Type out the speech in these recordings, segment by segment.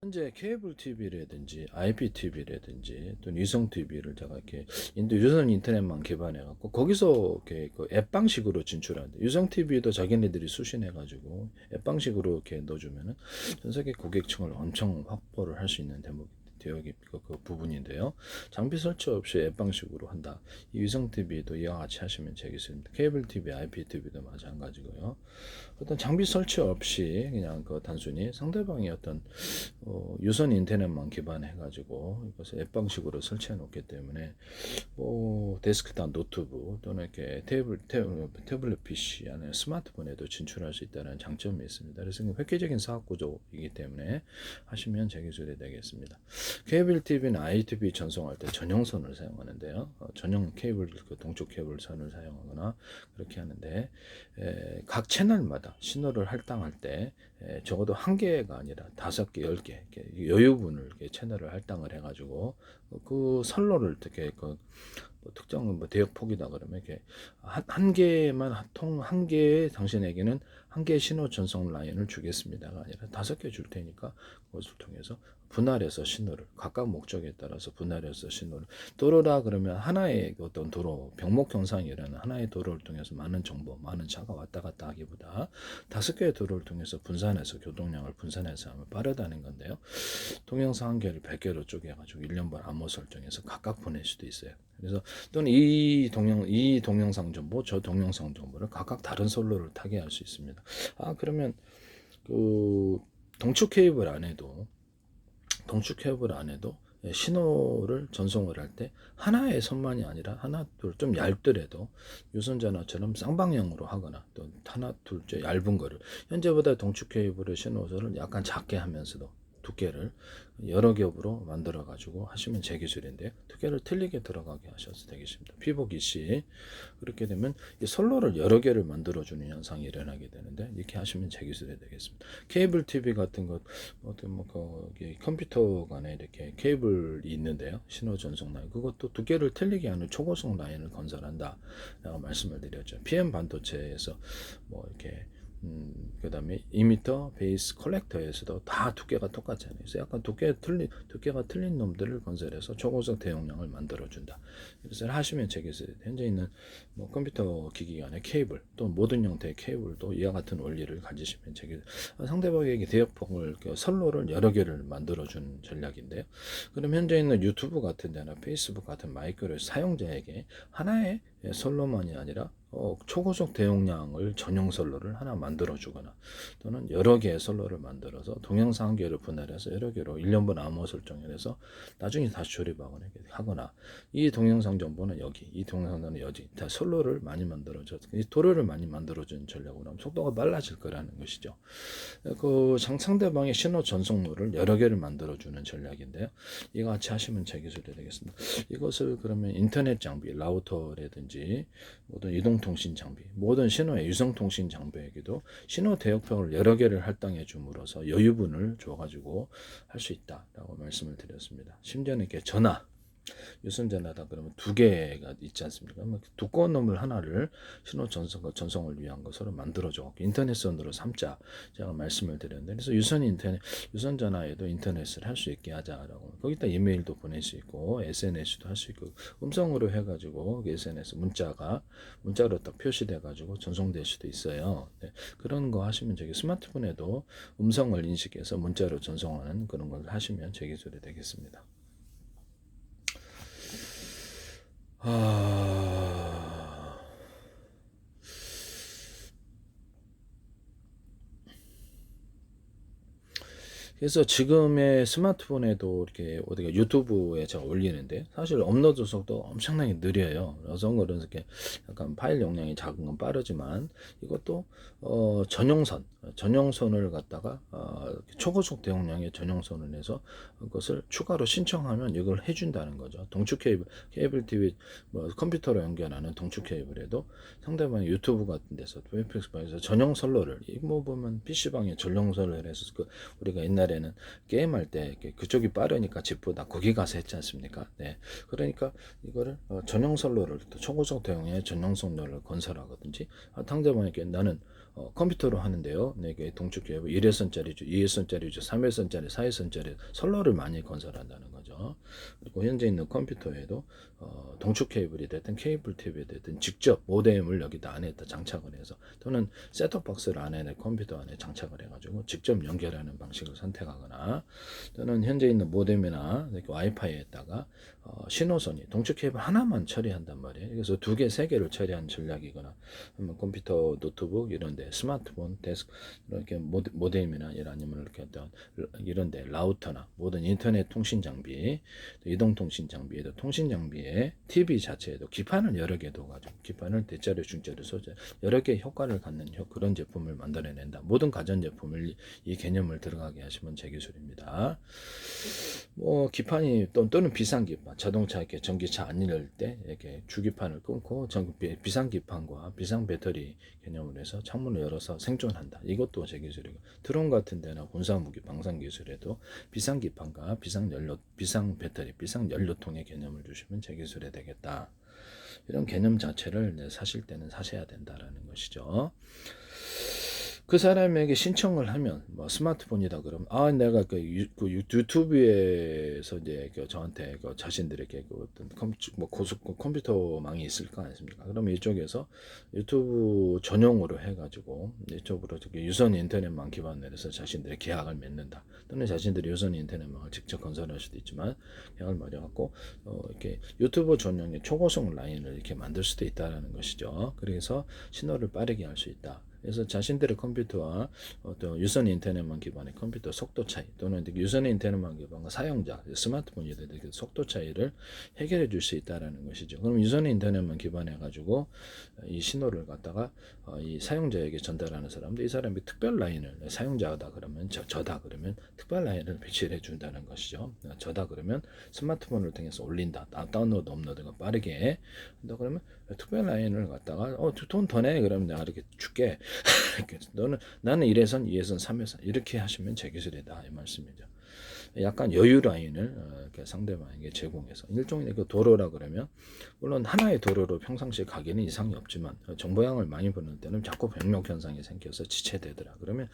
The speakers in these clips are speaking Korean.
현재 케이블 TV라든지 IPTV라든지 또 위성 TV를 제가 이렇게 유선 인터넷망 개발해 갖고 거기서 이렇게 그 앱 방식으로 진출하는데, 유성 TV도 자기네들이 수신해 가지고 앱 방식으로 이렇게 넣어주면은 전 세계 고객층을 엄청 확보를 할 수 있는 대목 대역이 그 부분인데요. 장비 설치 없이 앱 방식으로 한다. 이 위성 TV도 이와 같이 하시면 되겠습니다. 케이블 TV, IPTV도 마찬가지고요. 어떤 장비 설치 없이 그냥 그 단순히 상대방이 어떤 유선 인터넷만 기반해 가지고 이것을 앱 방식으로 설치해 놓기 때문에 뭐 데스크탑 노트북 또는 이렇게 태블릿 PC 아니면 스마트폰에도 진출할 수 있다는 장점이 있습니다. 그래서 획기적인 사업 구조이기 때문에 하시면 제 기술이 되겠습니다. 케이블 TV는 ITV 전송할 때 전용선을 사용하는데요. 전용 케이블, 그 동쪽 케이블 선을 사용하거나 그렇게 하는데, 각 채널마다 신호를 할당할 때 적어도 한 개가 아니라 5개, 10개 여유분을 이렇게 채널을 할당을 해가지고 그 선로를 어떻게 뭐 특정 뭐 대역 폭이다 그러면 이렇게 한 개만 한 개의 당신에게는 한 개의 신호 전송 라인을 주겠습니다가 아니라 5개 줄 테니까 그것을 통해서 분할해서 신호를 각각 목적에 따라서 분할해서 신호를, 도로라 그러면 하나의 어떤 도로 병목 형상이라는 하나의 도로를 통해서 많은 정보, 많은 차가 왔다 갔다 하기보다 5개의 도로를 통해서 분산해서 교통량을 분산해서 하면 빠르다는 건데요. 동영상 한 개를 100개로 쪼개가지고 1년반 암호 설정해서 각각 보낼 수도 있어요. 그래서 또는 이 동영상 정보, 저 동영상 정보를 각각 다른 선로를 타게 할 수 있습니다. 그러면 그 동축 케이블 안에도 신호를 전송을 할 때 하나의 선만이 아니라 하나, 둘, 좀 얇더라도 유선전화처럼 쌍방향으로 하거나 또 하나, 둘째 얇은 거를, 현재보다 동축 케이블의 신호선을 약간 작게 하면서도 두께를 여러 겹으로 만들어 가지고 하시면 제 기술인데요. 두께를 틀리게 들어가게 하셔도 되겠습니다. 피복이시 그렇게 되면 이 선로를 여러 개를 만들어 주는 현상이 일어나게 되는데, 이렇게 하시면 제 기술이 되겠습니다. 케이블 TV 같은 것, 어떤 뭐 거기 컴퓨터 간에 이렇게 케이블이 있는데요. 신호 전송 라인, 그것도 두께를 틀리게 하는 초고속 라인을 건설한다라고 말씀을 드렸죠. PM 반도체에서 뭐 이렇게 그 다음에 이미터 베이스 컬렉터에서도 다 두께가 똑같잖아요. 그래서 약간 두께가 틀린 놈들을 건설해서 초고속 대용량을 만들어준다. 그래서 하시면 제게서 현재 있는 뭐 컴퓨터 기기 안에 케이블 또 모든 형태의 케이블도 이와 같은 원리를 가지시면 제게 상대방에게 대역폭을 선로를 여러 개를 만들어주는 전략인데요. 그럼 현재 있는 유튜브 같은 데나 페이스북 같은 마이크를 사용자에게 하나의 선로만이 아니라 초고속 대용량을 전용 선로를 하나 만들어 주거나 또는 여러 개의 선로를 만들어서 동영상 한 개를 분할해서 여러 개로 1년분 암호 설정을 해서 나중에 다시 조립하거나 이 동영상 정보는 여기, 이 동영상 정보는 여기, 다 선로를 많이 만들어줘, 이 도로를 많이 만들어주는 전략으로 하면 속도가 빨라질 거라는 것이죠. 그 상대방의 신호 전송로를 여러 개를 만들어주는 전략인데요. 이거 같이 하시면 제 기술이 되겠습니다. 이것을 그러면 인터넷 장비, 라우터라든지 모든 이동통신 장비, 모든 신호의 유성통신 장비에게도 신호 대역폭을 여러 개를 할당해 줌으로써 여유분을 줘가지고 할 수 있다라고 말씀을 드렸습니다. 심지어는 이렇게 유선전화다 그러면 2개가 있지 않습니까? 그러면 두꺼운 놈을 하나를 신호 전송을 위한 것으로 만들어줘 인터넷선으로 삼자, 제가 말씀을 드렸는데, 그래서 유선전화에도 인터넷을 할 수 있게 하자라고, 거기다 이메일도 보낼 수 있고 SNS도 할 수 있고 음성으로 해가지고 SNS 문자로 딱 표시돼가지고 전송될 수도 있어요. 네, 그런 거 하시면 저기 스마트폰에도 음성을 인식해서 문자로 전송하는 그런 걸 하시면 제 기술이 되겠습니다. 아, 그래서 지금의 스마트폰에도 이렇게 어디가 유튜브에 제가 올리는데 사실 업로드 속도 엄청나게 느려요. 그래서 그런 이렇게 약간 파일 용량이 작은 건 빠르지만 이것도 전용선을 갖다가 초고속 대용량의 전용선을 해서 그것을 추가로 신청하면 이걸 해준다는 거죠. 동축 케이블 TV 뭐 컴퓨터로 연결하는 동축 케이블에도 상대방 유튜브 같은 데서 웹팩스방에서 전용 선로를, 뭐 보면 PC방에 전용 선로를 해서 우리가 옛날에는 게임할 때 그쪽이 빠르니까 집보다 거기 가서 했지 않습니까? 네. 그러니까 이거를 전용 선로를 또 초고속 대용량의 전용 선로를 건설하거든지, 상대방에게 나는 컴퓨터로 하는데요. 네, 이게 동축 케이블 1회선짜리죠, 2회선짜리죠, 3회선짜리, 4회선짜리 선로를 많이 건설한다는 거죠. 그리고 현재 있는 컴퓨터에도 동축 케이블이 됐든 케이블 팁이 됐든 직접 모뎀을 여기다 안에다 장착을 해서 또는 셋톱박스를 안에 컴퓨터 안에 장착을 해가지고 직접 연결하는 방식을 선택하거나 또는 현재 있는 모뎀이나 와이파이에다가 신호선이 동축 케이블 하나만 처리한단 말이에요. 그래서 2개, 3개를 처리한 전략이거나 컴퓨터, 노트북 이런데 스마트폰, 데스크 이렇게 모뎀이나 아니면 이렇게 어떤 이런데 라우터나 모든 인터넷 통신 장비, 이동 통신 장비에도 통신 장비에 TV 자체에도 기판을 여러 개 둬가지고 기판을 대자료, 중자료, 소재 여러 개 효과를 갖는 그런 제품을 만들어낸다. 모든 가전 제품을 이 개념을 들어가게 하시면 제 기술입니다. 뭐 기판이 또는 비상 기판, 자동차 이렇게 전기차 안 이럴 때 이렇게 주기판을 끊고 비상 기판과 비상 배터리 개념으로 해서 창문을 열어서 생존한다. 이것도 제 기술이고 드론 같은 데나 군사무기 방산 기술에도 비상 기판과 비상 연료, 비상 배터리, 비상 연료통의 개념을 주시면 제 기술이 되겠다. 이런 개념 자체를 사실 때는 사셔야 된다라는 것이죠. 그 사람에게 신청을 하면 뭐 스마트폰이다 그러면 내가 그 유튜브에서 이제 저한테 자신들에게 어떤 컴퓨터망이 있을 거 아니습니까? 그러면 이쪽에서 유튜브 전용으로 해가지고 이쪽으로 유선 인터넷망 기반으로 해서 자신들의 계약을 맺는다. 또는 자신들이 유선 인터넷망을 직접 건설할 수도 있지만 계약을 맺어갖고 이렇게 유튜브 전용의 초고속 라인을 이렇게 만들 수도 있다라는 것이죠. 그래서 신호를 빠르게 할 수 있다. 그래서 자신들의 컴퓨터와 어떤 유선 인터넷망 기반의 컴퓨터 속도 차이 또는 유선 인터넷망 기반과 사용자 스마트폰이든 속도 차이를 해결해 줄 수 있다라는 것이죠. 그럼 유선 인터넷망 기반해 가지고 이 신호를 갖다가 이 사용자에게 전달하는 사람도 이 사람이 특별 라인을 사용자다 그러면 저다 그러면 특별 라인을 배치해 준다는 것이죠. 저다 그러면 스마트폰을 통해서 올린다. 다운로드 업로드가 빠르게 한다 그러면 특별 라인을 갖다가 돈 더 내 그러면 내가 이렇게 줄게. 나는 1회선, 2회선, 3회선 이렇게 하시면 제 기술이다 이 말씀이죠. 약간 여유 라인을 상대방에게 제공해서 일종의 그 도로라 그러면 물론 하나의 도로로 평상시에 가기는 이상이 없지만 정보량을 많이 보낼 때는 자꾸 병력 현상이 생겨서 지체되더라. 그러면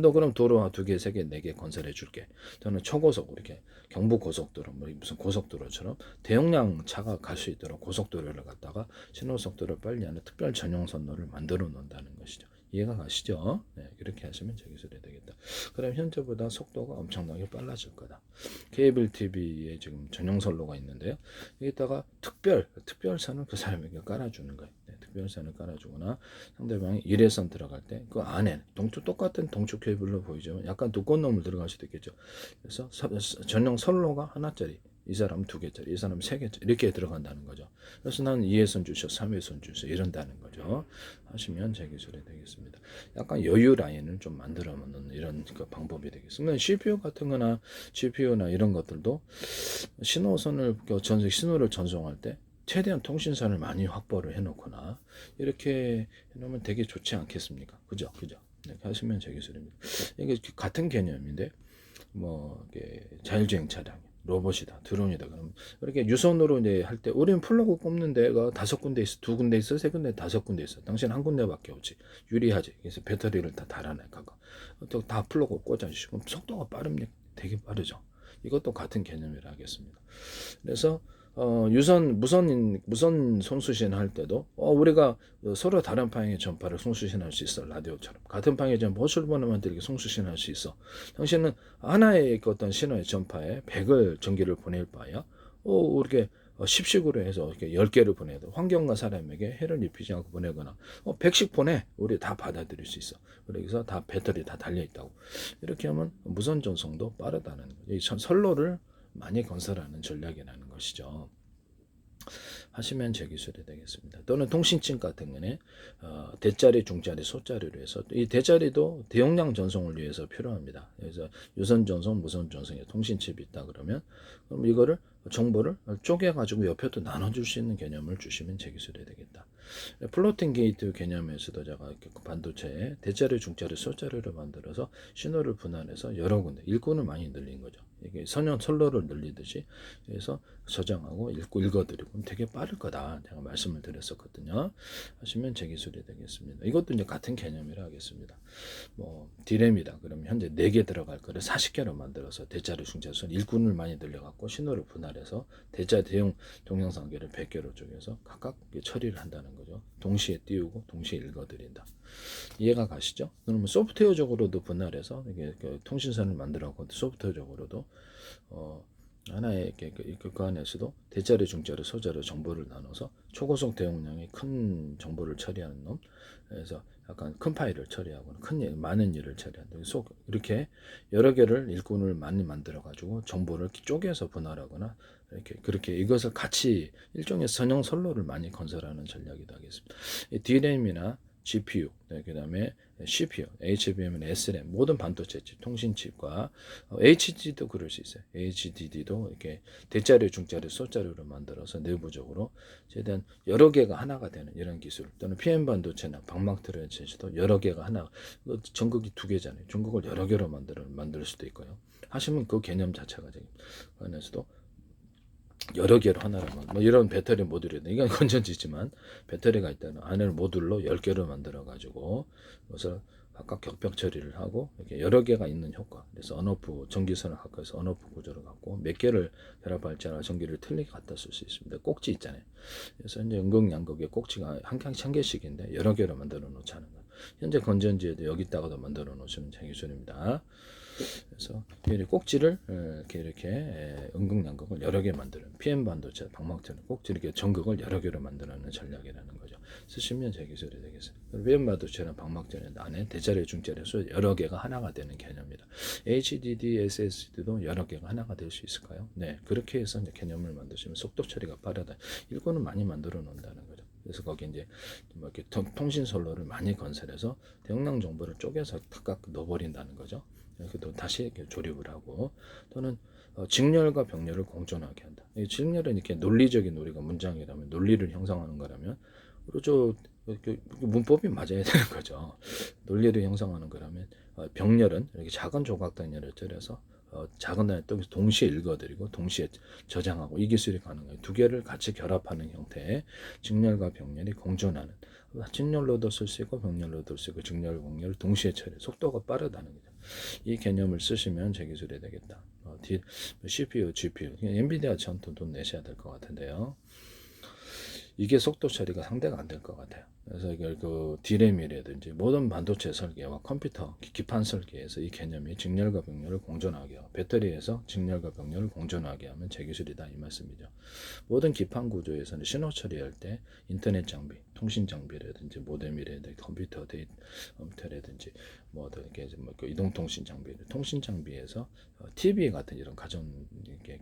너 그럼 도로 2개, 3개, 4개 건설해 줄게. 저는 초고속 이렇게 경부 고속도로 뭐 무슨 고속도로처럼 대용량 차가 갈 수 있도록 고속도로를 갖다가 신호속도를 빨리 하는 특별 전용 선로를 만들어 놓는다는 것이죠. 이해가 가시죠? 네, 이렇게 하시면 제 기술이 되겠다. 그럼 현재보다 속도가 엄청나게 빨라질 거다. 케이블 TV에 지금 전용 선로가 있는데요. 여기다가 특별선을 그 사람에게 깔아주는 거예요. 네, 특별선을 깔아주거나 상대방이 1회선 들어갈 때 그 안에 똑같은 동축 케이블로 보이지만 약간 두꺼운 놈을 들어갈 수도 있겠죠. 그래서 전용 선로가 하나짜리. 이 사람은 2개짜리, 이 사람은 3개짜리 이렇게 들어간다는 거죠. 그래서 나는 2회선 주셔, 3회선 주셔 이런다는 거죠. 하시면 제 기술이 되겠습니다. 약간 여유 라인을 좀 만들어 놓는 이런 그 방법이 되겠습니다. CPU 같은 거나 GPU나 이런 것들도 신호선을 신호를 전송할 때 최대한 통신선을 많이 확보를 해놓거나 이렇게 해놓으면 되게 좋지 않겠습니까? 그죠? 이렇게 하시면 제 기술입니다. 이게 같은 개념인데 뭐 자율주행 차량 로봇이다, 드론이다. 그럼 이렇게 유선으로 이제 할 때 우리는 플러그 꼽는 데가 5군데 있어, 2군데 있어, 3군데, 5군데 있어. 당신 한 군데밖에 없지. 유리하지. 그래서 배터리를 다 달아내 가고 또 다 플러그 꽂아주시고 속도가 빠릅니까? 되게 빠르죠. 이것도 같은 개념이라 하겠습니다. 그래서 무선 송수신 할 때도 우리가 서로 다른 방향의 전파를 송수신할 수 있어. 라디오처럼 같은 방향의 전파 호출번호만 들게 송수신할 수 있어. 당신은 하나의 어떤 신호의 전파에 100을 전기를 보낼 바야 이렇게 10식으로 해서 이렇게 10개를 보내도 환경과 사람에게 해를 입히지 않고 보내거나 100씩 보내 우리 다 받아들일 수 있어. 그래서 다 배터리 다 달려 있다고. 이렇게 하면 무선 전송도 빠르다는 거죠. 이 선로를 많이 건설하는 전략이라는 것이죠. 하시면 제 기술이 되겠습니다. 또는 통신층 같은 경우에 대짜리, 중짜리, 소짜리로 해서 이 대짜리도 대용량 전송을 위해서 필요합니다. 그래서 유선 전송, 무선 전송에 통신칩이 있다 그러면 그럼 이거를 정보를 쪼개 가지고 옆에도 나눠줄 수 있는 개념을 주시면 제 기술이 되겠다. 플로팅 게이트 개념에서도 제가 반도체에 대짜리, 중짜리, 소짜리를 만들어서 신호를 분할해서 여러 군데 일꾼을 많이 늘린 거죠. 이게 선형 선로를 늘리듯이 해서 저장하고 읽어드리고 되게 빠를 거다. 제가 말씀을 드렸었거든요. 하시면 제 기술이 되겠습니다. 이것도 이제 같은 개념이라 하겠습니다. 뭐 D램이다. 그러면 현재 4개 들어갈 거를 40개로 만들어서 대자리 중자선 일꾼을 많이 늘려갖고 신호를 분할해서 대자 대용 동영상계를 100개로 쪼개서 각각 처리를 한다는 거죠. 동시에 띄우고 동시에 읽어드린다. 이해가 가시죠? 그러면 소프트웨어적으로도 분할해서 이게 통신선을 만들어갖고 소프트웨어적으로도 하나의 그 안에서도 대자리, 중자리, 소자리 정보를 나눠서 초고속 대용량의 큰 정보를 처리하는 놈, 그래서 약간 큰 파일을 처리하거나 많은 일을 처리한다. 이렇게 여러 개를 일꾼을 많이 만들어 가지고 정보를 쪼개서 분할하거나 이렇게 그렇게 이것을 같이 일종의 선형 선로를 많이 건설하는 전략이다 하겠습니다. DRAM이나 GPU, 그다음에 CPU, HBM이나 SRAM 모든 반도체 칩, 통신칩과 HDD도 그럴 수 있어요. HDD도 이렇게 대자리, 중자리, 소자리로 만들어서 내부적으로 최대한 여러 개가 하나가 되는 이런 기술, 또는 PM 반도체나 방막 트랜지스터도 여러 개가 하나, 전극이 2개잖아요. 전극을 여러 개로 만들 수도 있고요. 하시면 그 개념 자체가 그 안에서도 여러 개로 하나로만 뭐 이런 배터리 모듈이 이건 건전지지만 배터리가 있다는 안에는 모듈로 10개를 만들어 가지고 그래서 각각 격벽 처리를 하고 이렇게 여러 개가 있는 효과. 그래서 언오프 전기선을 갖고 해서 언오프 구조를 갖고 몇 개를 결합할지 알아 전기를 틀리게 갖다 쓸 수 있습니다. 꼭지 있잖아요. 그래서 이제 음극양극의 꼭지가 한 개씩인데 여러 개로 만들어 놓자는 거예요. 현재 건전지에도 여기다가도 만들어 놓으시는 기술입니다. 그래서 꼭지를 이렇게 음극양극을 여러 개 만드는 PM 반도체, 방막체는 꼭지 이렇게 전극을 여러 개로 만드는 전략이라는 거죠. 쓰시면 제 기술이 되겠어요. PM 반도체는 방막체는 안에 대자리, 중자리, 여러 개가 하나가 되는 개념이다. HDD, SSD도 여러 개가 하나가 될 수 있을까요? 네, 그렇게 해서 이제 개념을 만드시면 속도 처리가 빠르다. 일꾼은 많이 만들어 놓는다는 거죠. 그래서 거기 이제 뭐 이렇게 통신 선로를 많이 건설해서 대용량 정보를 쪼개서 각각 넣어버린다는 거죠. 또 다시 이렇게 조립을 하고 또는 직렬과 병렬을 공존하게 한다. 이 직렬은 이렇게 논리적인 우리가 문장이라면 논리를 형성하는 거라면 그렇죠. 문법이 맞아야 되는 거죠. 논리를 형성하는 거라면 병렬은 이렇게 작은 조각 단위를 줄여서 작은 단위 또 동시에 읽어드리고 동시에 저장하고 이 기술이 가능해요. 2개를 같이 결합하는 형태의 직렬과 병렬이 공존하는 직렬로도 쓸 수 있고 병렬로도 쓸 수 있고 직렬, 병렬을 동시에 처리 속도가 빠르다는 거죠. 이 개념을 쓰시면 제 기술이 되겠다. CPU, GPU, 엔비디아 전투 돈 내셔야 될 것 같은데요. 이게 속도 처리가 상대가 안 될 것 같아요. 그래서 이걸 그 D램이라든지 모든 반도체 설계와 컴퓨터 기판 설계에서 이 개념이 직렬과 병렬을 공존하게 하고 배터리에서 직렬과 병렬을 공존하게 하면 제 기술이다 이 말씀이죠. 모든 기판 구조에서는 신호 처리할 때 인터넷 장비, 통신 장비라든지 모뎀이라든지 컴퓨터라든지 이렇게 이동통신 장비, 통신 장비에서 TV 같은 이런 가전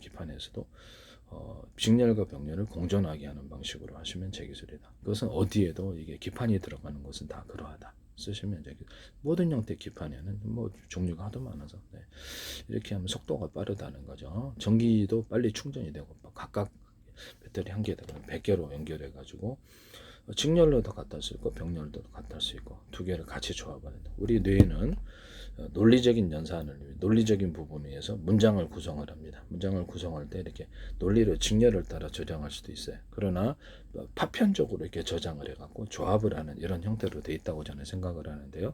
기판에서도 직렬과 병렬을 공존하게 하는 방식으로 하시면 제 기술이다. 그것은 어디에도 이게 기판이 들어가는 것은 다 그러하다. 쓰시면 제 모든 형태 기판에는 뭐 종류가 하도 많아서 이렇게 하면 속도가 빠르다는 거죠. 전기도 빨리 충전이 되고 각각 배터리 한 개에다가 100개로 연결해 가지고 직렬로도 갖다 쓸 수 있고 병렬도 갖다 쓸 수 있고 2개를 같이 조합하는데 우리 뇌는 논리적인 연산을 위해 논리적인 부분에 의해서 문장을 구성을 합니다. 문장을 구성할 때 이렇게 논리를 직렬을 따라 저장할 수도 있어요. 그러나 파편적으로 이렇게 저장을 해갖고 조합을 하는 이런 형태로 돼 있다고 저는 생각을 하는데요.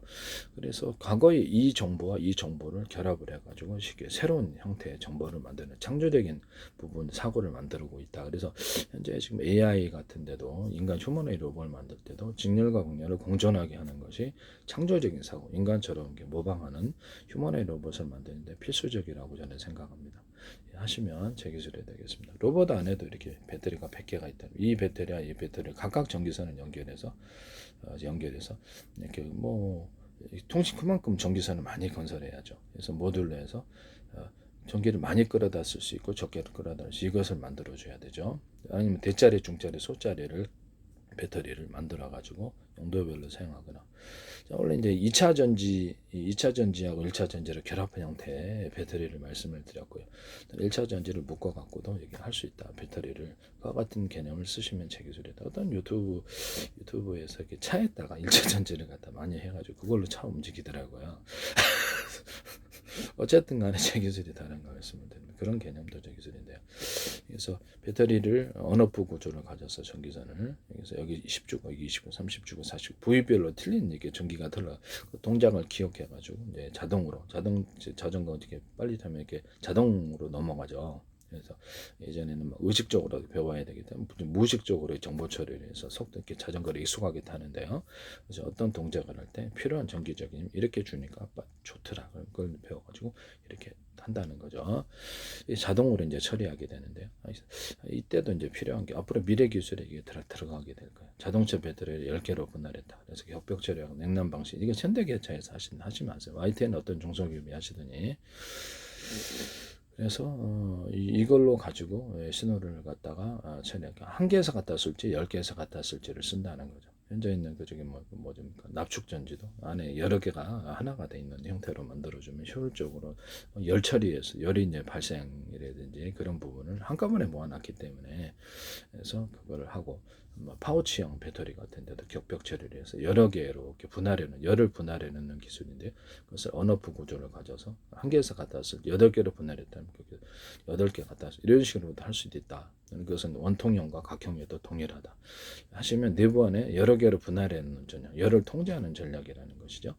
그래서 과거의 이 정보와 이 정보를 결합을 해가지고 쉽게 새로운 형태의 정보를 만드는 창조적인 부분 사고를 만들고 있다. 그래서 현재 지금 AI 같은데도 인간 휴머노이드 로봇을 만들 때도 직렬과 병렬을 공존하게 하는 것이 창조적인 사고, 인간처럼 모방하는 휴머노이드 로봇을 만드는데 필수적이라고 저는 생각합니다. 하시면 제 기술이 되겠습니다. 로봇 안에도 이렇게 배터리가 100개가 있다. 이 배터리와 이 배터리 각각 전기선을 연결해서 이렇게 통신 그만큼 전기선을 많이 건설해야죠. 그래서 모듈로 해서 전기를 많이 끌어다 쓸 수 있고 적게 끌어다 쓸 수 있고 이것을 만들어 줘야 되죠. 아니면 대자리, 중자리, 소자리를 배터리를 만들어 가지고 용도별로 사용하거나 원래 이제 2차 전지하고 1차 전지를 결합한 형태의 배터리를 말씀을 드렸고요. 1차 전지를 묶어 갖고도 이게 할 수 있다. 배터리를 그와 같은 개념을 쓰시면 제 기술이다. 어떤 유튜브에서 이렇게 차에다가 1차 전지를 갖다 많이 해가지고 그걸로 차 움직이더라고요. 어쨌든 간에 제 기술이 다른 거 말씀을 드립니다. 그런 개념도 제 기술인데요. 그래서 배터리를 언어프 구조를 가져서 전기선을 여기서 여기 10주고 여기 20고 30주고 40고 부위별로 틀린 이게 전기가 들어 그 동작을 기억해 가지고 이제 자동으로 자전거 어떻게 빨리 타면 이렇게 자동으로 넘어가죠. 그래서 예전에는 막 의식적으로 배워야 되기 때문에 무의식적으로 정보 처리를 해서 속도 있게 자전거를 익숙하게 타는데요. 그래서 어떤 동작을 할 때 필요한 전기적인 이렇게 주니까 아빠 좋더라. 그걸 배워가지고 이렇게 한다는 거죠. 자동으로 이제 처리하게 되는데요. 이때도 이제 필요한 게 앞으로 미래 기술에 이게 들어가게 될 거예요. 자동차 배터리를 10개로 분할했다. 그래서 격벽 처리하고 냉난 방식. 이게 현대기아차에서 하지 마세요. YT는 어떤 중소기업이 하시더니 그래서 이걸로 가지고 신호를 갖다가 처리하게 한 개에서 갖다 쓸지 10개에서 갖다 쓸지를 쓴다는 거죠. 현재 있는 그 저기 뭐입니까 납축 전지도 안에 여러 개가 하나가 돼 있는 형태로 만들어주면 효율적으로 열 처리에서 열이 이제 발생이라든지 그런 부분을 한꺼번에 모아놨기 때문에 그래서 그걸 하고 파우치형 배터리 같은 데도 격벽 처리를 해서 여러 개로 이렇게 열을 분할해 놓는 기술인데요. 그것을 언어프 구조를 가져서 한 개에서 갖다 쓸 8개로 분할했다면 8개 갖다 쓸 이런 식으로도 할 수도 있다. 그것은 원통형과 각형에도 동일하다. 하시면 내부 안에 여러 개로 분할해 놓는 전략, 열을 통제하는 전략이라는 것이죠.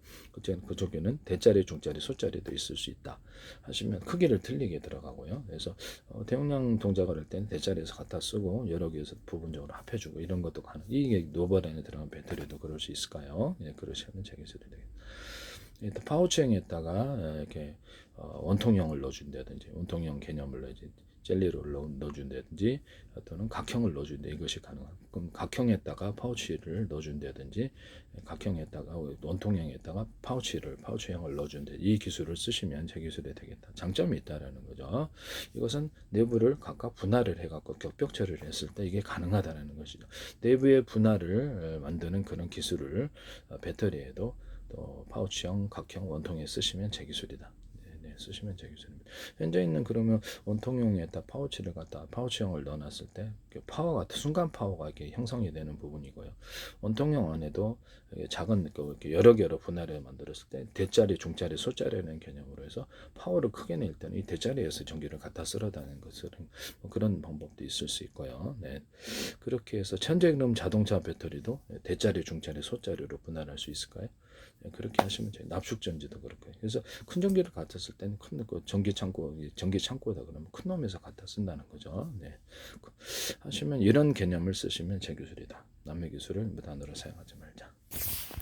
그쪽에는 대자리, 중자리, 소자리도 있을 수 있다. 하시면 크기를 틀리게 들어가고요. 그래서 대용량 동작을 할 때는 대자리에서 갖다 쓰고 여러 개에서 부분적으로 합해주고 이런 것도 가능. 이게 노벌 안에 들어간 배터리도 그럴 수 있을까요? 예, 그러시면 제 기술이 되겠다. 파우치형에다가 이렇게 원통형을 넣어준다든지 원통형 개념을 넣어야지 젤리를 넣어준다든지 또는 각형을 넣어준다 이것이 가능한. 그럼 각형에다가 파우치를 넣어준다든지 각형에다가 원통형에다가 파우치형을 넣어준다. 이 기술을 쓰시면 제 기술이 되겠다. 장점이 있다라는 거죠. 이것은 내부를 각각 분할을 해갖고 격벽 처리를 했을 때 이게 가능하다는 것이죠. 내부의 분할을 만드는 그런 기술을 배터리에도 또 파우치형, 각형, 원통에 쓰시면 제 기술이다. 네, 쓰시면 제 기술입니다. 현재 있는 그러면 원통형에다 파우치를 갖다 파우치형을 넣어놨을 때 파워가 순간 파워가 이렇게 형성이 되는 부분이고요. 원통형 안에도 작은 이렇게 여러 개로 분할해 만들었을 때 대자리, 중자리, 소자리라는 개념으로 해서 파워를 크게 낼 때는 이 대자리에서 전기를 갖다 쓸어다는 것은 뭐 그런 방법도 있을 수 있고요. 네. 그렇게 해서 현재 그럼 자동차 배터리도 대자리, 중자리, 소자리로 분할할 수 있을까요? 네, 그렇게 하시면 돼요. 납축 전지도 그렇고요. 그래서 큰 전기를 갖다 쓸 때는 큰 전기 창고다 그러면 큰 놈에서 갖다 쓴다는 거죠. 네. 하시면 이런 개념을 쓰시면 제 기술이다. 남의 기술을 무단으로 사용하지 말자.